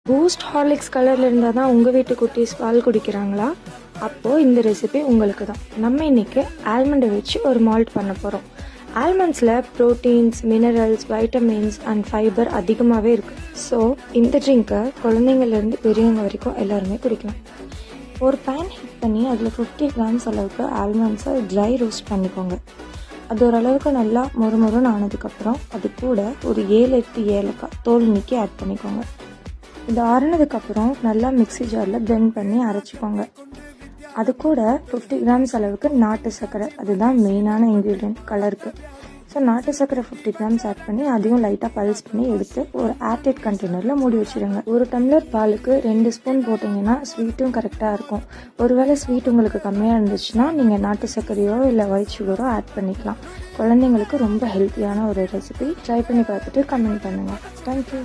Boost Horlicks கலரில் இருந்தால் தான் உங்கள் வீட்டு குட்டீஸ் பால் குடிக்கிறாங்களா? அப்போது இந்த ரெசிபி உங்களுக்கு தான். நம்ம இன்றைக்கி ஆல்மண்டை வச்சு ஒரு மால்ட் பண்ண போகிறோம். ஆல்மண்ட்ஸில் proteins, minerals, vitamins and fibre அதிகமாகவே இருக்குது. ஸோ இந்த ட்ரிங்கை குழந்தைங்கள்லேருந்து பெரியவங்க வரைக்கும் எல்லாருமே குடிக்கலாம். ஒரு பேன் ஹீட் பண்ணி அதில் 50 கிராம்ஸ் அளவுக்கு ஆல்மண்ட்ஸை ட்ரை ரோஸ்ட் பண்ணிக்கோங்க. அது ஓரளவுக்கு நல்லா மொறுமொறுன்னு ஆனதுக்கப்புறம் அது கூட ஒரு 7-8 ஏலக்காய் தோல் நீக்கி ஆட் பண்ணிக்கோங்க. இது ஆறுனதுக்கப்புறம் நல்லா மிக்ஸி ஜாரில் பிளெண்ட் பண்ணி அரைச்சிக்கோங்க. அது கூட 50 கிராம்ஸ் அளவுக்கு நாட்டு சர்க்கரை, அதுதான் மெயினான இன்க்ரீடியன்ட் கலருக்கு. ஸோ நாட்டு சர்க்கரை 50 கிராம்ஸ் ஆட் பண்ணி அதையும் லைட்டாக பல்ஸ் பண்ணி எடுத்து ஒரு ஏர்டைட் கண்டெய்னரில் மூடி வச்சுடுங்க. ஒரு டம்ளர் பாலுக்கு 2 ஸ்பூன் போட்டிங்கன்னா ஸ்வீட்டும் கரெக்டாக இருக்கும். ஒருவேளை ஸ்வீட் உங்களுக்கு கம்மியாக இருந்துச்சுன்னா நீங்கள் நாட்டு சர்க்கரையோ இல்லை ஒயிட் சுகரோ ஆட் பண்ணிக்கலாம். குழந்தைங்களுக்கு ரொம்ப ஹெல்த்தியான ஒரு ரெசிபி. ட்ரை பண்ணி பார்த்துட்டு கமெண்ட் பண்ணுங்கள். தேங்க்யூ.